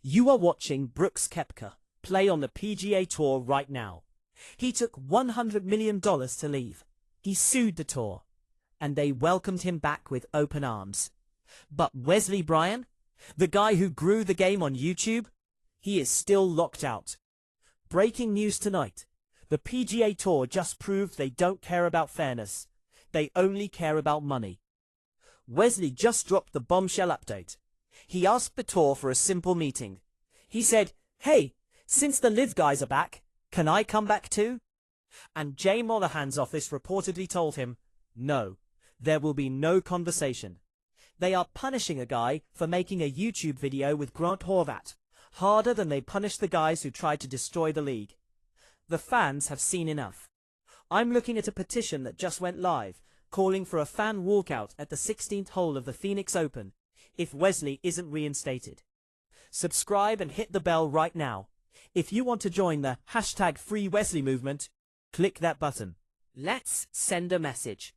You are watching Brooks Koepka play on the PGA Tour right now. He took $100 million to leave. He sued the tour, and they welcomed him back with open arms. But Wesley Bryan, the guy who grew the game on YouTube, he is still locked out. Breaking news tonight. The PGA Tour just proved they don't care about fairness. They only care about money. Wesley just dropped the bombshell update. He asked the tour for a simple meeting. He said, "Hey, since the LIV guys are back, can I come back too?" And Jay Monahan's office reportedly told him, no, there will be no conversation. They are punishing a guy for making a YouTube video with Grant Horvat, harder than they punished the guys who tried to destroy the league. The fans have seen enough. I'm looking at a petition that just went live, calling for a fan walkout at the 16th hole of the Phoenix Open if Wesley isn't reinstated. Subscribe and hit the bell right now. If you want to join the #FreeWesley movement, click that button. Let's send a message.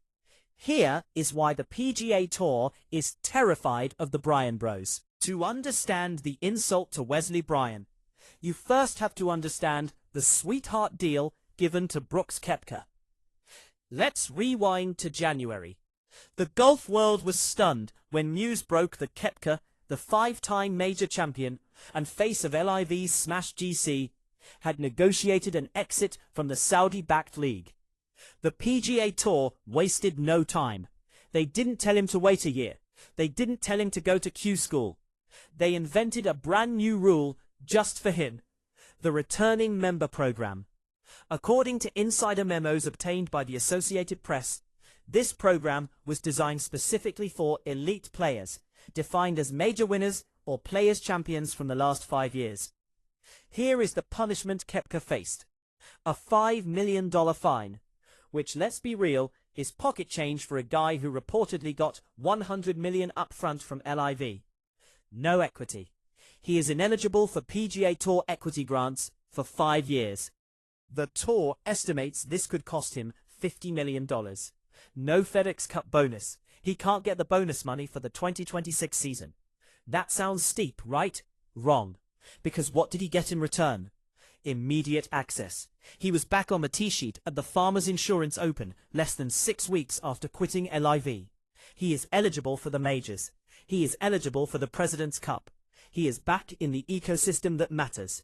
Here is why the PGA Tour is terrified of the Bryan Bros. To understand the insult to Wesley Bryan, you first have to understand the sweetheart deal given to Brooks Koepka. Let's rewind to January. The golf world was stunned when news broke that Koepka, the 5-time major champion and face of LIV's Smash GC, had negotiated an exit from the Saudi-backed league. The PGA Tour wasted no time. They didn't tell him to wait a year. They didn't tell him to go to Q school. They invented a brand new rule just for him: the returning member program. According to insider memos obtained by the Associated Press, this program was designed specifically for elite players, defined as major winners or players champions from the last 5 years. Here is the punishment Koepka faced: a $5 million fine, which, let's be real, is pocket change for a guy who reportedly got $100 million upfront from LIV. No equity. He is ineligible for PGA Tour equity grants for 5 years. The tour estimates this could cost him $50 million. No FedEx Cup bonus. He can't get the bonus money for the 2026 season. That sounds steep, right? Wrong. Because what did he get in return? Immediate access. He was back on the tee sheet at the Farmers Insurance Open less than 6 weeks after quitting LIV. He is eligible for the majors. He is eligible for the President's Cup. He is back in the ecosystem that matters.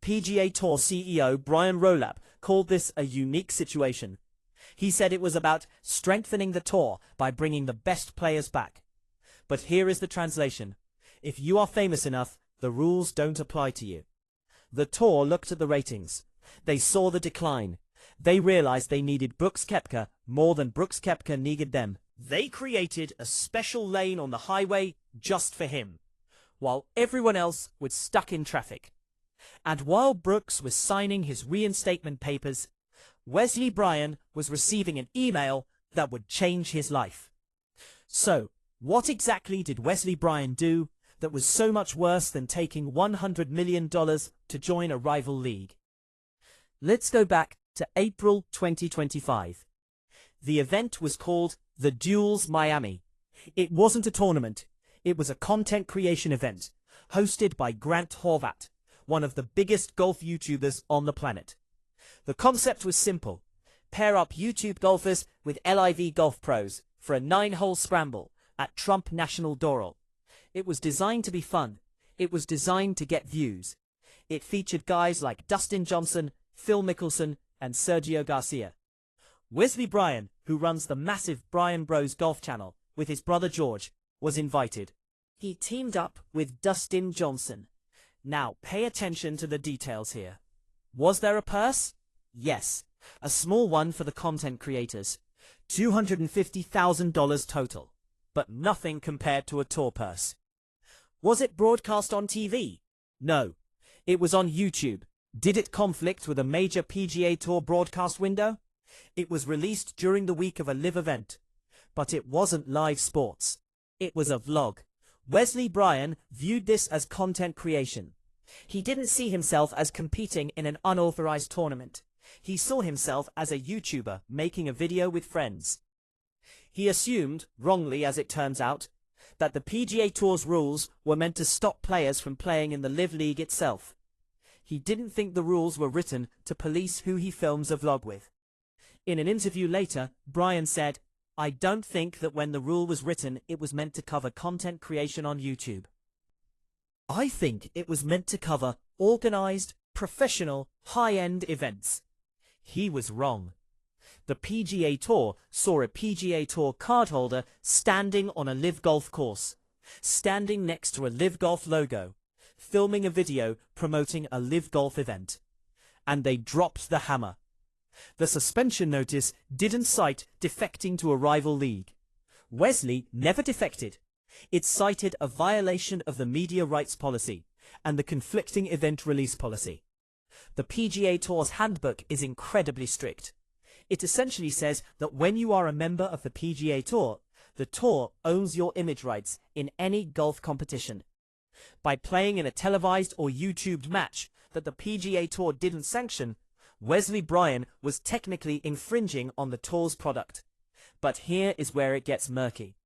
PGA Tour CEO Brian Rolab called this a unique situation. He said it was about strengthening the tour by bringing the best players back. But here is the translation. If you are famous enough, the rules don't apply to you. The tour looked at the ratings. They saw the decline. They realized they needed Brooks Koepka more than Brooks Koepka needed them. They created a special lane on the highway just for him, while everyone else was stuck in traffic. And while Brooks was signing his reinstatement papers, Wesley Bryan was receiving an email that would change his life. So, what exactly did Wesley Bryan do that was so much worse than taking $100 million to join a rival league? Let's go back to April 2025. The event was called the Duels Miami. It wasn't a tournament. It was a content creation event hosted by Grant Horvat, one of the biggest golf YouTubers on the planet. The concept was simple: pair up YouTube golfers with LIV Golf pros for a 9-hole scramble at Trump National Doral. It was designed to be fun. It was designed to get views. It featured guys like Dustin Johnson, Phil Mickelson, and Sergio Garcia. Wesley Bryan, who runs the massive Bryan Bros Golf channel with his brother George, was invited. He teamed up with Dustin Johnson. Now pay attention to the details here. Was there a purse? Yes, a small one for the content creators. $250,000 total, but nothing compared to a tour purse. Was it broadcast on TV? No, it was on YouTube. Did it conflict with a major PGA Tour broadcast window? It was released during the week of a LIV event, but it wasn't live sports. It was a vlog. Wesley Bryan viewed this as content creation. He didn't see himself as competing in an unauthorized tournament. He saw himself as a YouTuber making a video with friends. He assumed, wrongly as it turns out, that the PGA Tour's rules were meant to stop players from playing in the LIV League itself. He didn't think the rules were written to police who he films a vlog with. In an interview later, Bryan said, "I don't think that when the rule was written it was meant to cover content creation on YouTube. I think it was meant to cover organized, professional, high-end events." He was wrong. The PGA Tour saw a PGA Tour cardholder standing on a LIV Golf course, standing next to a LIV Golf logo, filming a video promoting a LIV Golf event. And they dropped the hammer. The suspension notice didn't cite defecting to a rival league. Wesley never defected. It cited a violation of the media rights policy and the conflicting event release policy. The PGA Tour's handbook is incredibly strict. It essentially says that when you are a member of the PGA Tour, the tour owns your image rights in any golf competition. By playing in a televised or YouTubed match that the PGA Tour didn't sanction, Wesley Bryan was technically infringing on the tour's product. But here is where it gets murky.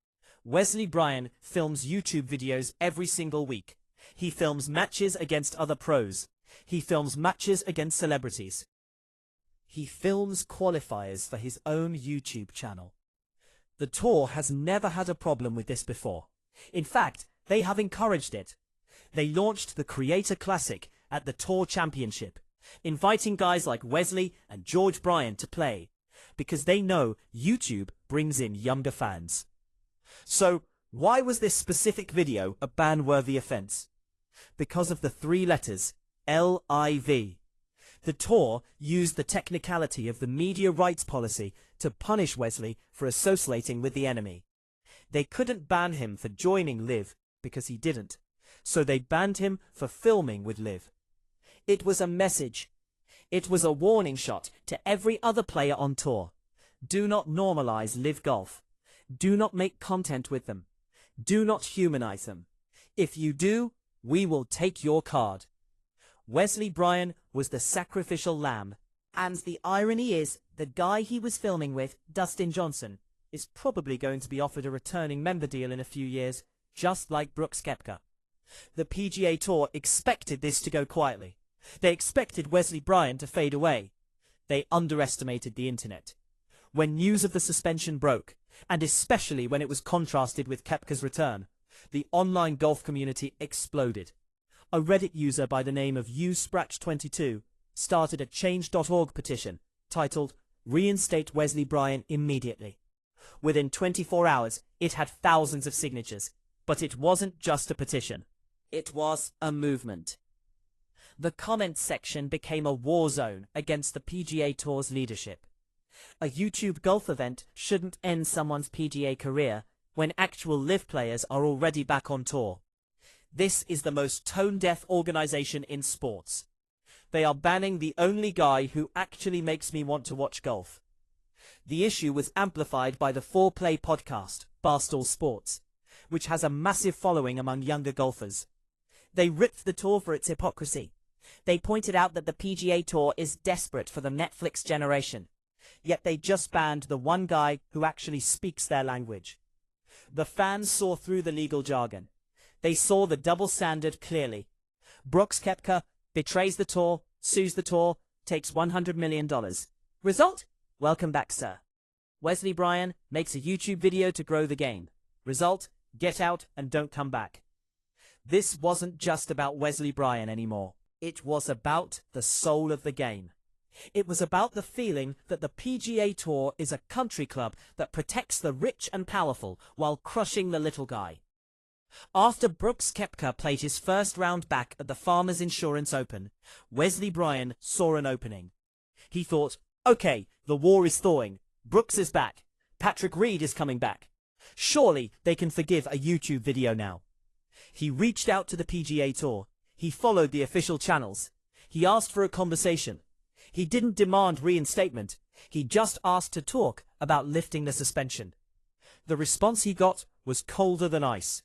Wesley Bryan films YouTube videos every single week. He films matches against other pros. He films matches against celebrities. He films qualifiers for his own YouTube channel. The tour has never had a problem with this before. In fact, they have encouraged it. They launched the Creator Classic at the Tour Championship, inviting guys like Wesley and George Bryan to play, because they know YouTube brings in younger fans. So, why was this specific video a ban-worthy offense? Because of the three letters, LIV. The tour used the technicality of the media rights policy to punish Wesley for associating with the enemy. They couldn't ban him for joining LIV because he didn't, so they banned him for filming with LIV. It was a message. It was a warning shot to every other player on tour. Do not normalize LIV Golf. Do not make content with them. Do not humanize them. If you do, we will take your card. Wesley Bryan was the sacrificial lamb. And the irony is, the guy he was filming with, Dustin Johnson, is probably going to be offered a returning member deal in a few years, just like Brooks Koepka. The PGA Tour expected this to go quietly. They expected Wesley Bryan to fade away. They underestimated the internet. When news of the suspension broke, and especially when it was contrasted with Koepka's return, the online golf community exploded. A Reddit user by the name of uSpratch22 started a change.org petition titled "Reinstate Wesley Bryan Immediately." Within 24 hours, it had thousands of signatures. But it wasn't just a petition. It was a movement. The comments section became a war zone against the PGA Tour's leadership. A YouTube golf event shouldn't end someone's PGA career when actual LIV players are already back on tour. This is the most tone-deaf organization in sports. They are banning the only guy who actually makes me want to watch golf. The issue was amplified by the 4Play podcast, Barstool Sports, which has a massive following among younger golfers. They ripped the tour for its hypocrisy. They pointed out that the PGA Tour is desperate for the Netflix generation, yet they just banned the one guy who actually speaks their language. The fans saw through the legal jargon. They saw the double standard clearly. Brooks Koepka betrays the tour, sues the tour, takes $100 million. Result? Welcome back, sir. Wesley Bryan makes a YouTube video to grow the game. Result? Get out and don't come back. This wasn't just about Wesley Bryan anymore. It was about the soul of the game. It was about the feeling that the PGA Tour is a country club that protects the rich and powerful while crushing the little guy. After Brooks Koepka played his first round back at the Farmers Insurance Open, Wesley Bryan saw an opening. He thought, okay, the war is thawing. Brooks is back. Patrick Reed is coming back. Surely they can forgive a YouTube video now. He reached out to the PGA Tour. He followed the official channels. He asked for a conversation. He didn't demand reinstatement. He just asked to talk about lifting the suspension. The response he got was colder than ice.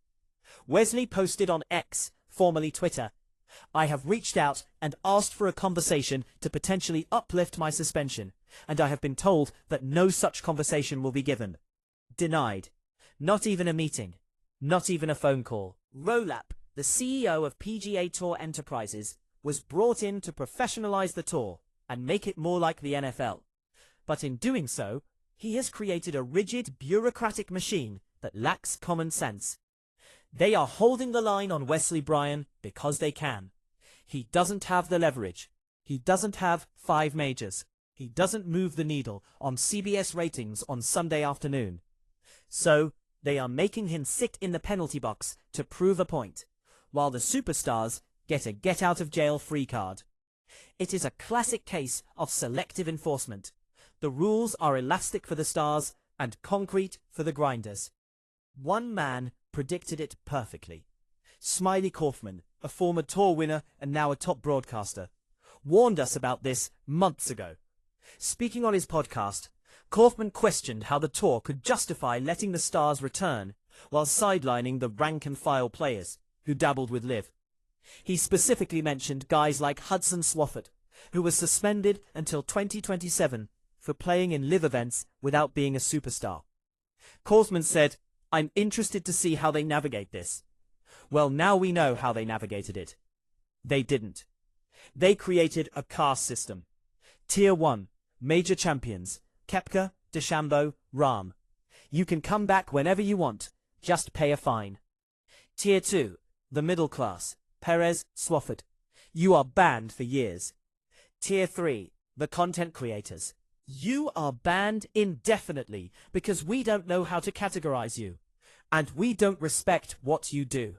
Wesley posted on X, formerly Twitter, "I have reached out and asked for a conversation to potentially uplift my suspension, and I have been told that no such conversation will be given. Denied. Not even a meeting. Not even a phone call. Rolap, the CEO of PGA Tour Enterprises, was brought in to professionalize the tour and make it more like the NFL. But in doing so, he has created a rigid, bureaucratic machine that lacks common sense. They are holding the line on Wesley Bryan because they can. He doesn't have the leverage. He doesn't have 5 majors. He doesn't move the needle on CBS ratings on Sunday afternoon. So, they are making him sit in the penalty box to prove a point, while the superstars get a get-out-of-jail-free card. It is a classic case of selective enforcement. The rules are elastic for the stars and concrete for the grinders. One man predicted it perfectly. Smiley Kaufman, a former tour winner and now a top broadcaster, warned us about this months ago. Speaking on his podcast, Kaufman questioned how the tour could justify letting the stars return while sidelining the rank-and-file players who dabbled with LIV. He specifically mentioned guys like Hudson Swafford, who was suspended until 2027 for playing in LIV events without being a superstar. Kaufman said, "I'm interested to see how they navigate this." Well, now we know how they navigated it. They didn't. They created a caste system. Tier 1, major champions, Koepka, DeChambeau, Rahm. You can come back whenever you want, just pay a fine. Tier 2, the middle class, Perez, Swafford. You are banned for years. Tier 3, the content creators. You are banned indefinitely because we don't know how to categorize you, and we don't respect what you do.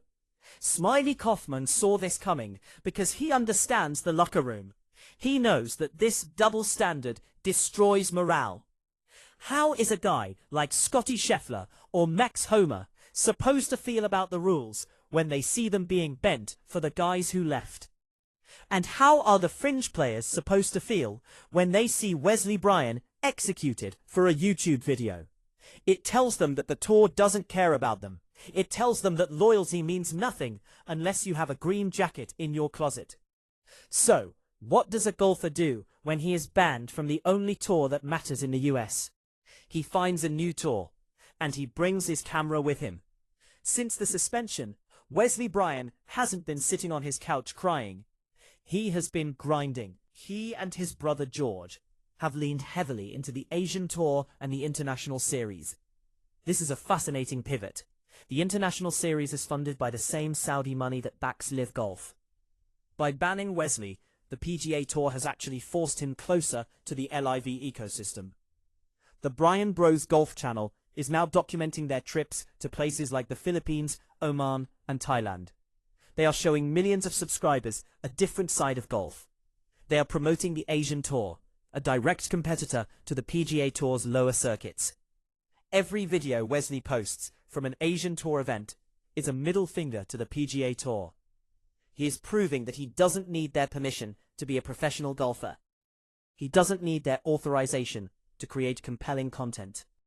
Smiley Kaufman saw this coming because he understands the locker room. He knows that this double standard destroys morale. How is a guy like Scotty Scheffler or Max Homa supposed to feel about the rules when they see them being bent for the guys who left? And how are the fringe players supposed to feel when they see Wesley Bryan executed for a YouTube video? It tells them that the tour doesn't care about them. It tells them that loyalty means nothing unless you have a green jacket in your closet. So, what does a golfer do when he is banned from the only tour that matters in the US? He finds a new tour, and he brings his camera with him. Since the suspension, Wesley Bryan hasn't been sitting on his couch crying. He has been grinding. He and his brother George have leaned heavily into the Asian Tour and the International Series. This is a fascinating pivot. The International Series is funded by the same Saudi money that backs LIV Golf. By banning Wesley, the PGA Tour has actually forced him closer to the LIV ecosystem. The Bryan Bros Golf Channel is now documenting their trips to places like the Philippines, Oman, and Thailand. They are showing millions of subscribers a different side of golf. They are promoting the Asian Tour, a direct competitor to the PGA Tour's lower circuits. Every video Wesley posts from an Asian Tour event is a middle finger to the PGA Tour. He is proving that he doesn't need their permission to be a professional golfer. He doesn't need their authorization to create compelling content.